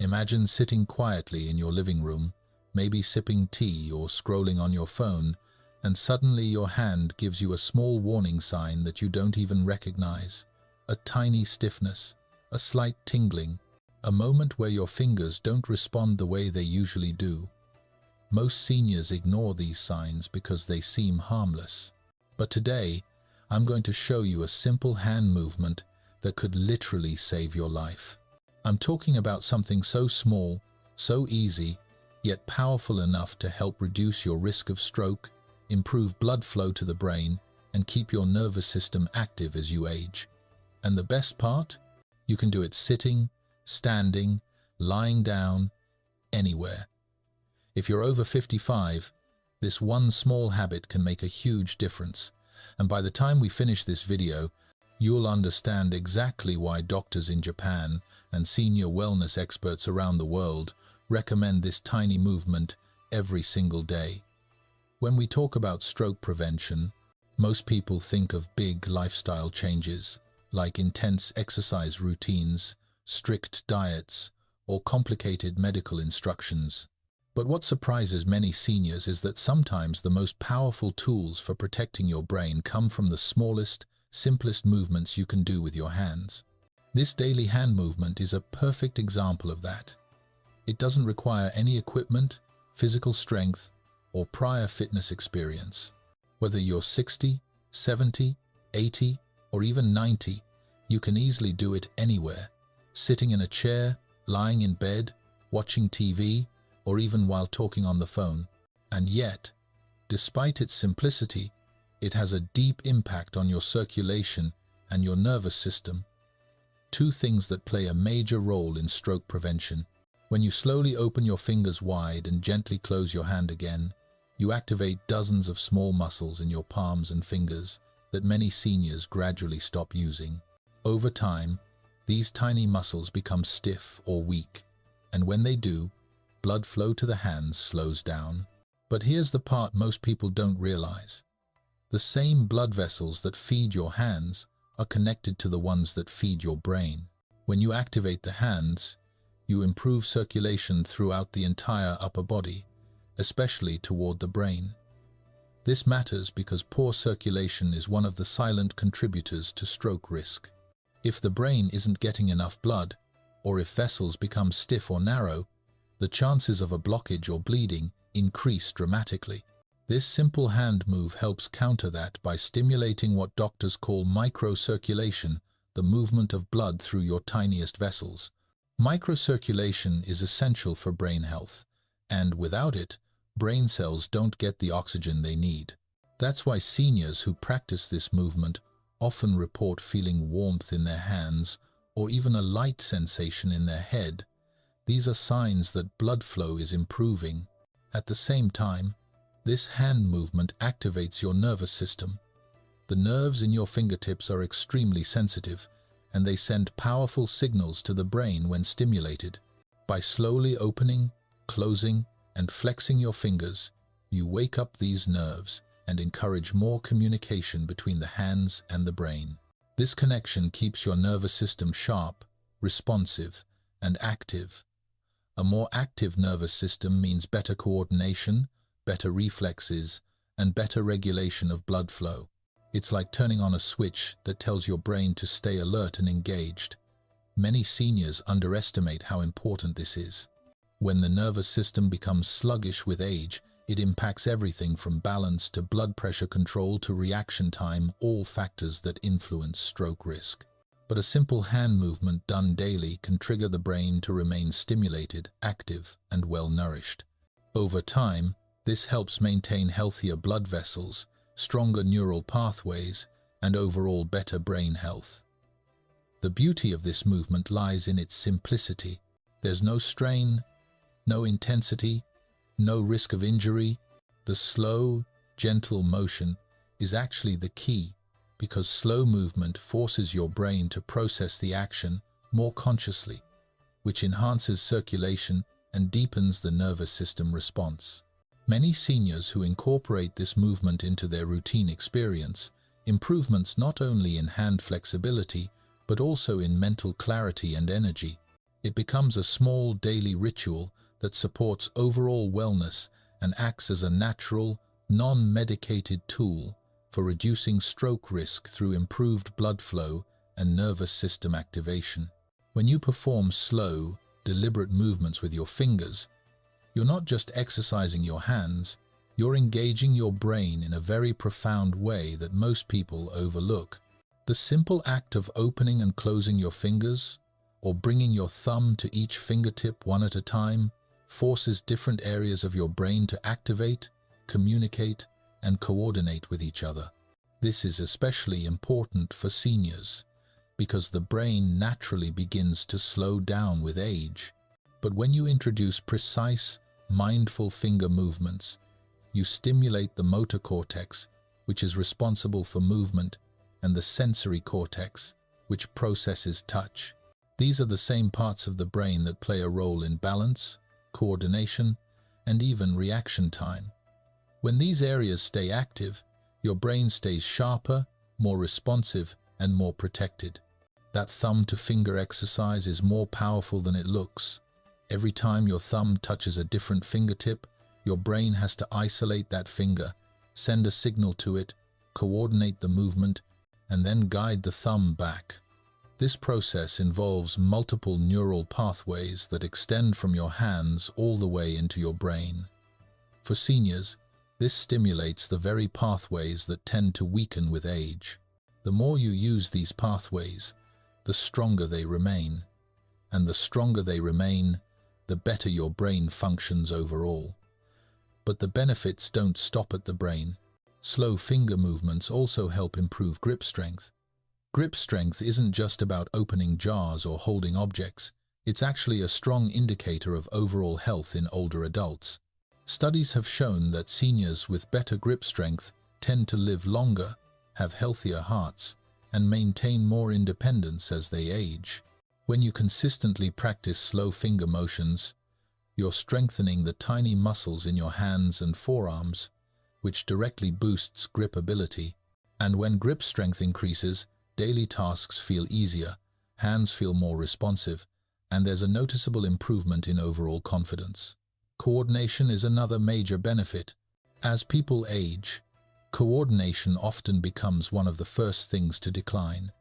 Imagine sitting quietly in your living room, maybe sipping tea or scrolling on your phone, and suddenly your hand gives you a small warning sign that you don't even recognize. A tiny stiffness, a slight tingling, a moment where your fingers don't respond the way they usually do. Most seniors ignore these signs because they seem harmless. But today, I'm going to show you a simple hand movement that could literally save your life. I'm talking about something so small, so easy, yet powerful enough to help reduce your risk of stroke, improve blood flow to the brain, and keep your nervous system active as you age. And the best part? You can do it sitting, standing, lying down, anywhere. If you're over 55, this one small habit can make a huge difference. And by the time we finish this video, you'll understand exactly why doctors in Japan and senior wellness experts around the world recommend this tiny movement every single day. When we talk about stroke prevention, most people think of big lifestyle changes, like intense exercise routines, strict diets, or complicated medical instructions. But what surprises many seniors is that sometimes the most powerful tools for protecting your brain come from the smallest, simplest movements you can do with your hands. This daily hand movement is a perfect example of that. It doesn't require any equipment, physical strength, or prior fitness experience. Whether you're 60, 70, 80, or even 90, you can easily do it anywhere, sitting in a chair, lying in bed, watching TV, or even while talking on the phone. And yet, despite its simplicity, it has a deep impact on your circulation and your nervous system. Two things that play a major role in stroke prevention. When you slowly open your fingers wide and gently close your hand again, you activate dozens of small muscles in your palms and fingers that many seniors gradually stop using. Over time, these tiny muscles become stiff or weak, and when they do, blood flow to the hands slows down. But here's the part most people don't realize. The same blood vessels that feed your hands are connected to the ones that feed your brain. When you activate the hands, you improve circulation throughout the entire upper body, especially toward the brain. This matters because poor circulation is one of the silent contributors to stroke risk. If the brain isn't getting enough blood, or if vessels become stiff or narrow, the chances of a blockage or bleeding increase dramatically. This simple hand move helps counter that by stimulating what doctors call microcirculation, the movement of blood through your tiniest vessels. Microcirculation is essential for brain health, and without it, brain cells don't get the oxygen they need. That's why seniors who practice this movement often report feeling warmth in their hands or even a light sensation in their head. These are signs that blood flow is improving. At the same time, this hand movement activates your nervous system. The nerves in your fingertips are extremely sensitive, and they send powerful signals to the brain when stimulated. By slowly opening, closing, and flexing your fingers, you wake up these nerves and encourage more communication between the hands and the brain. This connection keeps your nervous system sharp, responsive, and active. A more active nervous system means better coordination, better reflexes, and better regulation of blood flow. It's like turning on a switch that tells your brain to stay alert and engaged. Many seniors underestimate how important this is. When the nervous system becomes sluggish with age, it impacts everything from balance to blood pressure control to reaction time, all factors that influence stroke risk. But a simple hand movement done daily can trigger the brain to remain stimulated, active, and well-nourished. Over time, this helps maintain healthier blood vessels, stronger neural pathways, and overall better brain health. The beauty of this movement lies in its simplicity. There's no strain, no intensity, no risk of injury. The slow, gentle motion is actually the key, because slow movement forces your brain to process the action more consciously, which enhances circulation and deepens the nervous system response. Many seniors who incorporate this movement into their routine experience improvements not only in hand flexibility, but also in mental clarity and energy. It becomes a small daily ritual that supports overall wellness and acts as a natural, non-medicated tool for reducing stroke risk through improved blood flow and nervous system activation. When you perform slow, deliberate movements with your fingers, you're not just exercising your hands, you're engaging your brain in a very profound way that most people overlook. The simple act of opening and closing your fingers, or bringing your thumb to each fingertip one at a time, forces different areas of your brain to activate, communicate, and coordinate with each other. This is especially important for seniors, because the brain naturally begins to slow down with age. But when you introduce precise, mindful finger movements, you stimulate the motor cortex, which is responsible for movement, and the sensory cortex, which processes touch. These are the same parts of the brain that play a role in balance, coordination, and even reaction time. When these areas stay active, your brain stays sharper, more responsive, and more protected. That thumb-to-finger exercise is more powerful than it looks. Every time your thumb touches a different fingertip, your brain has to isolate that finger, send a signal to it, coordinate the movement, and then guide the thumb back. This process involves multiple neural pathways that extend from your hands all the way into your brain. For seniors, this stimulates the very pathways that tend to weaken with age. The more you use these pathways, the stronger they remain. And the stronger they remain, the better your brain functions overall. But the benefits don't stop at the brain. Slow finger movements also help improve grip strength. Grip strength isn't just about opening jars or holding objects. It's actually a strong indicator of overall health in older adults. Studies have shown that seniors with better grip strength tend to live longer, have healthier hearts, and maintain more independence as they age. When you consistently practice slow finger motions, you're strengthening the tiny muscles in your hands and forearms, which directly boosts grip ability. And when grip strength increases, daily tasks feel easier, hands feel more responsive, and there's a noticeable improvement in overall confidence. Coordination is another major benefit. As people age, coordination often becomes one of the first things to decline.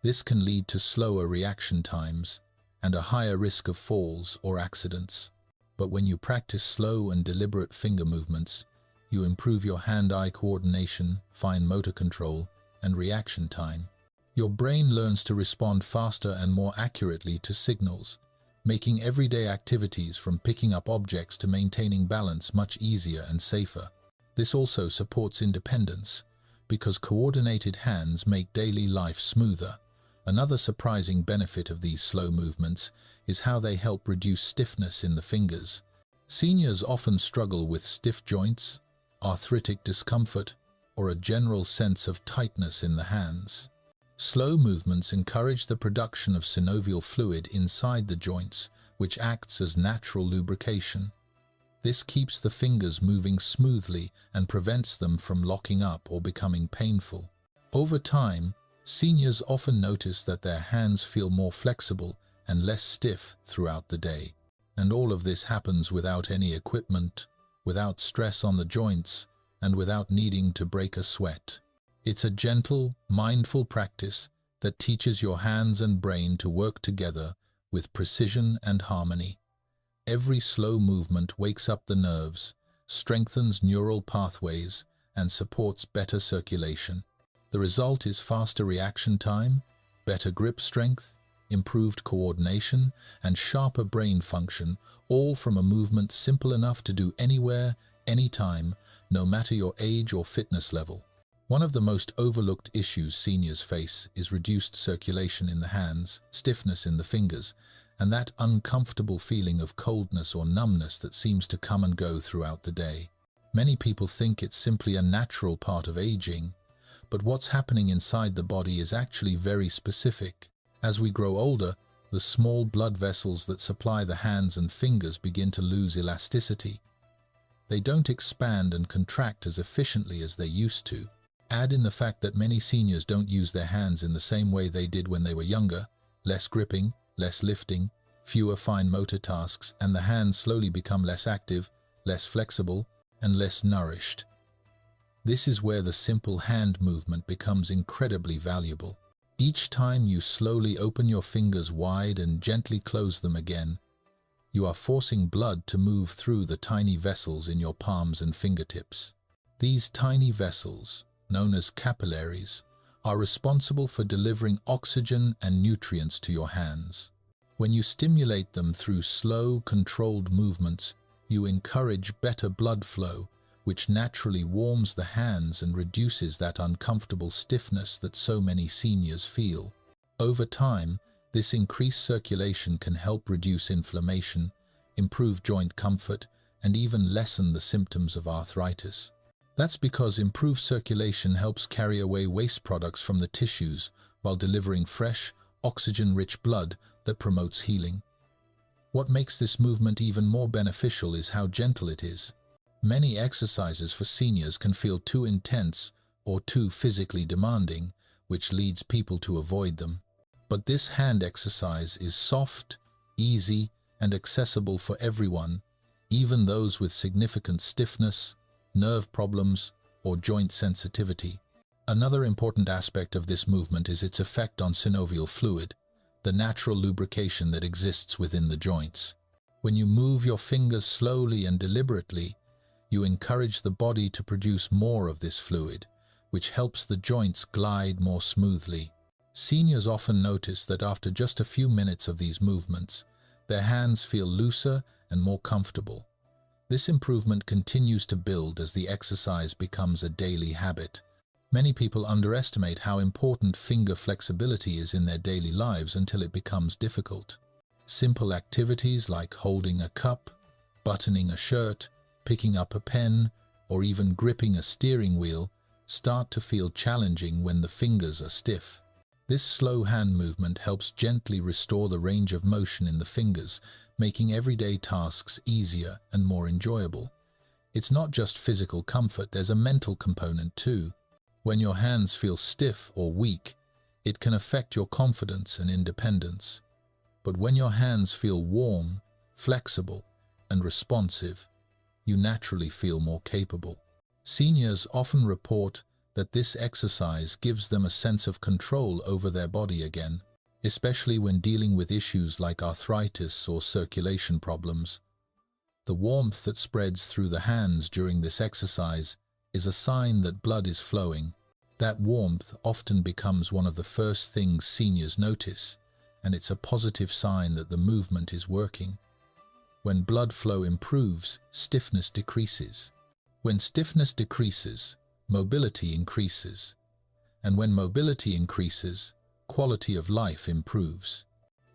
This can lead to slower reaction times and a higher risk of falls or accidents. But when you practice slow and deliberate finger movements, you improve your hand-eye coordination, fine motor control, and reaction time. Your brain learns to respond faster and more accurately to signals, making everyday activities from picking up objects to maintaining balance much easier and safer. This also supports independence, because coordinated hands make daily life smoother. Another surprising benefit of these slow movements is how they help reduce stiffness in the fingers. Seniors often struggle with stiff joints, arthritic discomfort, or a general sense of tightness in the hands. Slow movements encourage the production of synovial fluid inside the joints, which acts as natural lubrication. This keeps the fingers moving smoothly and prevents them from locking up or becoming painful. Over time, seniors often notice that their hands feel more flexible and less stiff throughout the day. And all of this happens without any equipment, without stress on the joints, and without needing to break a sweat. It's a gentle, mindful practice that teaches your hands and brain to work together with precision and harmony. Every slow movement wakes up the nerves, strengthens neural pathways, and supports better circulation. The result is faster reaction time, better grip strength, improved coordination, and sharper brain function, all from a movement simple enough to do anywhere, anytime, no matter your age or fitness level. One of the most overlooked issues seniors face is reduced circulation in the hands, stiffness in the fingers, and that uncomfortable feeling of coldness or numbness that seems to come and go throughout the day. Many people think it's simply a natural part of aging, but what's happening inside the body is actually very specific. As we grow older, the small blood vessels that supply the hands and fingers begin to lose elasticity. They don't expand and contract as efficiently as they used to. Add in the fact that many seniors don't use their hands in the same way they did when they were younger, less gripping, less lifting, fewer fine motor tasks, and the hands slowly become less active, less flexible, and less nourished. This is where the simple hand movement becomes incredibly valuable. Each time you slowly open your fingers wide and gently close them again, you are forcing blood to move through the tiny vessels in your palms and fingertips. These tiny vessels, known as capillaries, are responsible for delivering oxygen and nutrients to your hands. When you stimulate them through slow, controlled movements, you encourage better blood flow, which naturally warms the hands and reduces that uncomfortable stiffness that so many seniors feel. Over time, this increased circulation can help reduce inflammation, improve joint comfort, and even lessen the symptoms of arthritis. That's because improved circulation helps carry away waste products from the tissues while delivering fresh, oxygen-rich blood that promotes healing. What makes this movement even more beneficial is how gentle it is. Many exercises for seniors can feel too intense or too physically demanding, which leads people to avoid them. But this hand exercise is soft, easy, and accessible for everyone, even those with significant stiffness, nerve problems, or joint sensitivity. Another important aspect of this movement is its effect on synovial fluid, the natural lubrication that exists within the joints. When you move your fingers slowly and deliberately, you encourage the body to produce more of this fluid, which helps the joints glide more smoothly. Seniors often notice that after just a few minutes of these movements, their hands feel looser and more comfortable. This improvement continues to build as the exercise becomes a daily habit. Many people underestimate how important finger flexibility is in their daily lives until it becomes difficult. Simple activities like holding a cup, buttoning a shirt, picking up a pen, or even gripping a steering wheel start to feel challenging when the fingers are stiff. This slow hand movement helps gently restore the range of motion in the fingers, making everyday tasks easier and more enjoyable. It's not just physical comfort, there's a mental component too. When your hands feel stiff or weak, it can affect your confidence and independence. But when your hands feel warm, flexible, and responsive, you naturally feel more capable. Seniors often report that this exercise gives them a sense of control over their body again, especially when dealing with issues like arthritis or circulation problems. The warmth that spreads through the hands during this exercise is a sign that blood is flowing. That warmth often becomes one of the first things seniors notice, and it's a positive sign that the movement is working. When blood flow improves, stiffness decreases. When stiffness decreases, mobility increases. And when mobility increases, quality of life improves.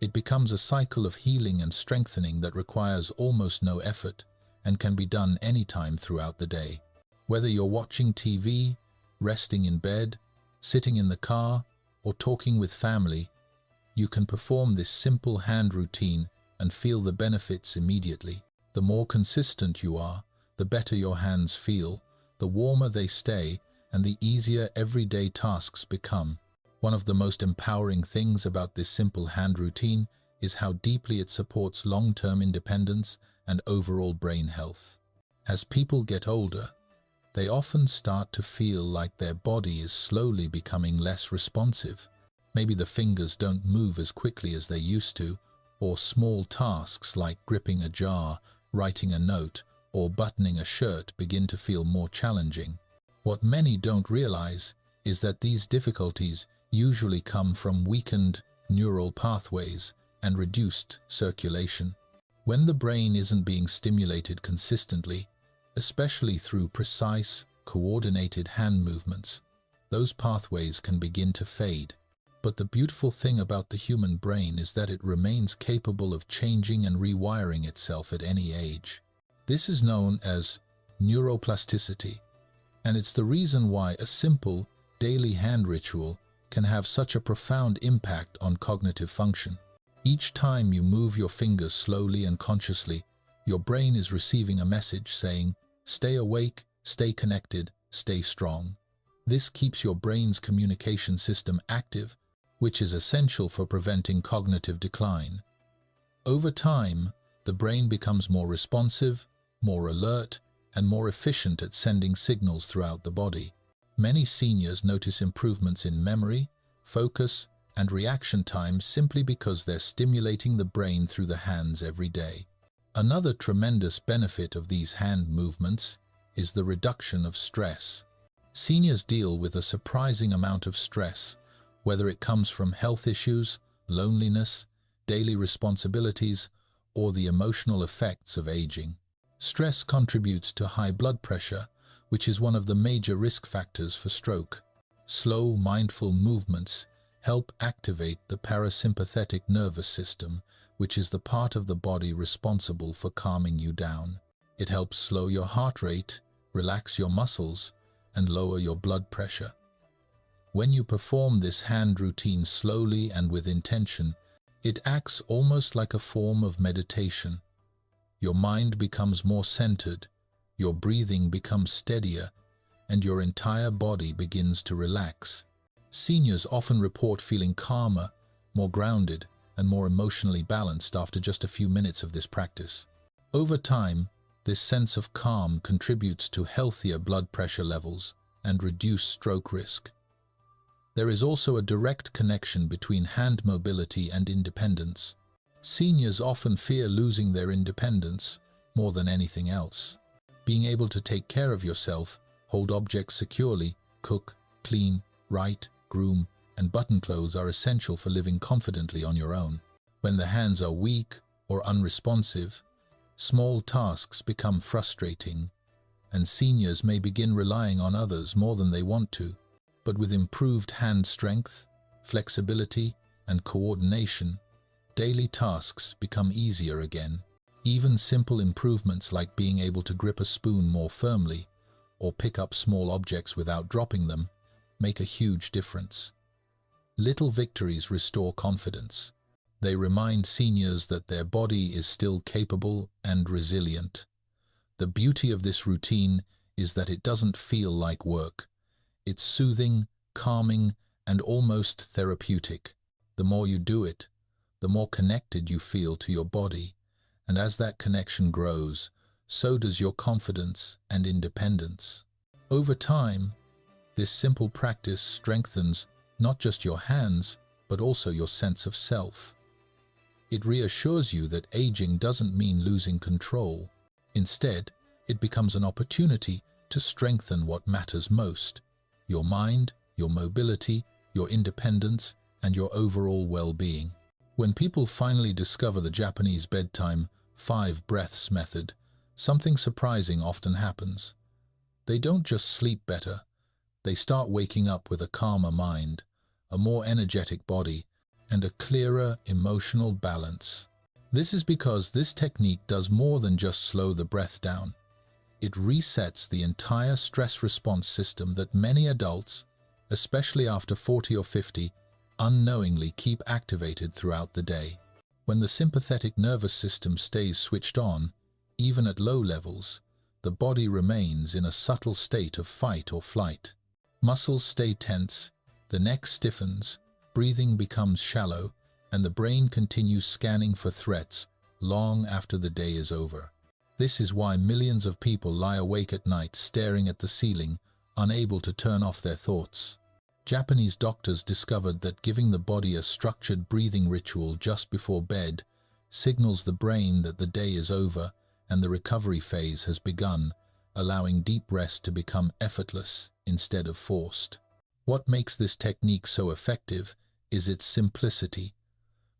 It becomes a cycle of healing and strengthening that requires almost no effort and can be done anytime throughout the day. Whether you're watching TV, resting in bed, sitting in the car, or talking with family, you can perform this simple hand routine and feel the benefits immediately. The more consistent you are, the better your hands feel, the warmer they stay, and the easier everyday tasks become. One of the most empowering things about this simple hand routine is how deeply it supports long-term independence and overall brain health. As people get older, they often start to feel like their body is slowly becoming less responsive. Maybe the fingers don't move as quickly as they used to, or small tasks like gripping a jar, writing a note, or buttoning a shirt begin to feel more challenging. What many don't realize is that these difficulties usually come from weakened neural pathways and reduced circulation. When the brain isn't being stimulated consistently, especially through precise, coordinated hand movements, those pathways can begin to fade. But the beautiful thing about the human brain is that it remains capable of changing and rewiring itself at any age. This is known as neuroplasticity, and it's the reason why a simple, daily hand ritual can have such a profound impact on cognitive function. Each time you move your fingers slowly and consciously, your brain is receiving a message saying, "Stay awake, stay connected, stay strong." This keeps your brain's communication system active, which is essential for preventing cognitive decline. Over time, the brain becomes more responsive, more alert, and more efficient at sending signals throughout the body. Many seniors notice improvements in memory, focus, and reaction time simply because they're stimulating the brain through the hands every day. Another tremendous benefit of these hand movements is the reduction of stress. Seniors deal with a surprising amount of stress, whether it comes from health issues, loneliness, daily responsibilities, or the emotional effects of aging. Stress contributes to high blood pressure, which is one of the major risk factors for stroke. Slow, mindful movements help activate the parasympathetic nervous system, which is the part of the body responsible for calming you down. It helps slow your heart rate, relax your muscles, and lower your blood pressure. When you perform this hand routine slowly and with intention, it acts almost like a form of meditation. Your mind becomes more centered, your breathing becomes steadier, and your entire body begins to relax. Seniors often report feeling calmer, more grounded, and more emotionally balanced after just a few minutes of this practice. Over time, this sense of calm contributes to healthier blood pressure levels and reduced stroke risk. There is also a direct connection between hand mobility and independence. Seniors often fear losing their independence more than anything else. Being able to take care of yourself, hold objects securely, cook, clean, write, groom, and button clothes are essential for living confidently on your own. When the hands are weak or unresponsive, small tasks become frustrating, and seniors may begin relying on others more than they want to. But with improved hand strength, flexibility, and coordination, daily tasks become easier again. Even simple improvements like being able to grip a spoon more firmly or pick up small objects without dropping them make a huge difference. Little victories restore confidence. They remind seniors that their body is still capable and resilient. The beauty of this routine is that it doesn't feel like work. It's soothing, calming, and almost therapeutic. The more you do it, the more connected you feel to your body, and as that connection grows, so does your confidence and independence. Over time, this simple practice strengthens not just your hands, but also your sense of self. It reassures you that aging doesn't mean losing control. Instead, it becomes an opportunity to strengthen what matters most: your mind, your mobility, your independence, and your overall well-being. When people finally discover the Japanese bedtime 5 breaths method, something surprising often happens. They don't just sleep better, they start waking up with a calmer mind, a more energetic body, and a clearer emotional balance. This is because this technique does more than just slow the breath down. It resets the entire stress response system that many adults, especially after 40 or 50, unknowingly keep activated throughout the day. When the sympathetic nervous system stays switched on, even at low levels, the body remains in a subtle state of fight or flight. Muscles stay tense, the neck stiffens, breathing becomes shallow, and the brain continues scanning for threats long after the day is over. This is why millions of people lie awake at night staring at the ceiling, unable to turn off their thoughts. Japanese doctors discovered that giving the body a structured breathing ritual just before bed signals the brain that the day is over and the recovery phase has begun, allowing deep rest to become effortless instead of forced. What makes this technique so effective is its simplicity.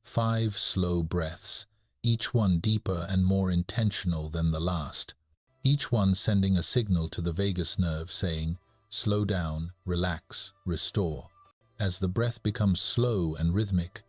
5 slow breaths, each one deeper and more intentional than the last. Each one sending a signal to the vagus nerve saying, slow down, relax, restore. As the breath becomes slow and rhythmic,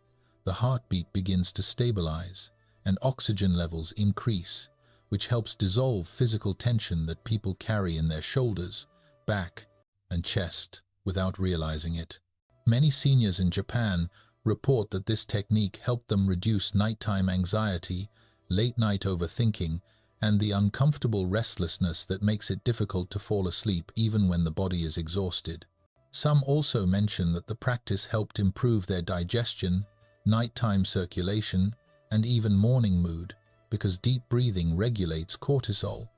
the heartbeat begins to stabilize and oxygen levels increase, which helps dissolve physical tension that people carry in their shoulders, back, and chest without realizing it. Many seniors in Japan report that this technique helped them reduce nighttime anxiety, late-night overthinking, and the uncomfortable restlessness that makes it difficult to fall asleep even when the body is exhausted. Some also mention that the practice helped improve their digestion, nighttime circulation, and even morning mood, because deep breathing regulates cortisol,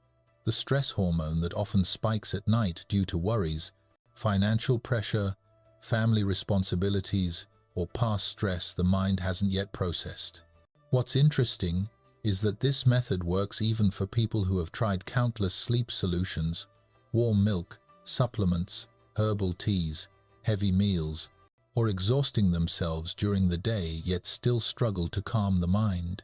the stress hormone that often spikes at night due to worries, financial pressure, family responsibilities, or past stress the mind hasn't yet processed. What's interesting is that this method works even for people who have tried countless sleep solutions, warm milk, supplements, herbal teas, heavy meals, or exhausting themselves during the day yet still struggle to calm the mind.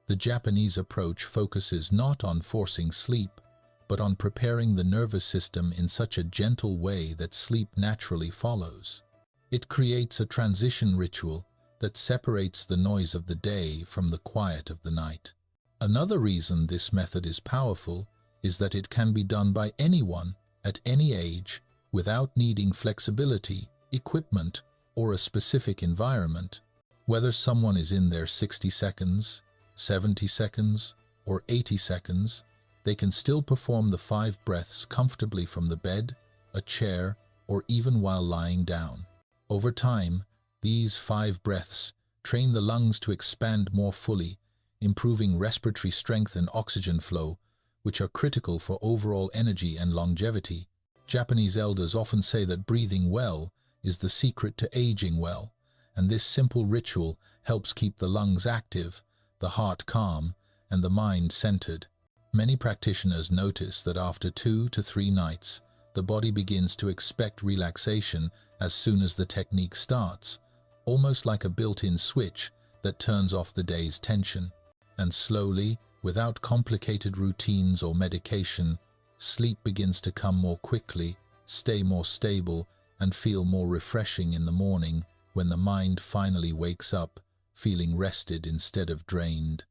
The Japanese approach focuses not on forcing sleep, but on preparing the nervous system in such a gentle way that sleep naturally follows. It creates a transition ritual that separates the noise of the day from the quiet of the night. Another reason this method is powerful is that it can be done by anyone at any age without needing flexibility, equipment, or a specific environment. Whether someone is in their 60 seconds, 70 seconds, or 80 seconds, they can still perform the 5 breaths comfortably from the bed, a chair, or even while lying down. Over time, these 5 breaths train the lungs to expand more fully, improving respiratory strength and oxygen flow, which are critical for overall energy and longevity. Japanese elders often say that breathing well is the secret to aging well, and this simple ritual helps keep the lungs active, the heart calm, and the mind centered. Many practitioners notice that after 2 to 3 nights, the body begins to expect relaxation as soon as the technique starts, almost like a built-in switch that turns off the day's tension. And slowly, without complicated routines or medication, sleep begins to come more quickly, stay more stable, and feel more refreshing in the morning when the mind finally wakes up, feeling rested instead of drained.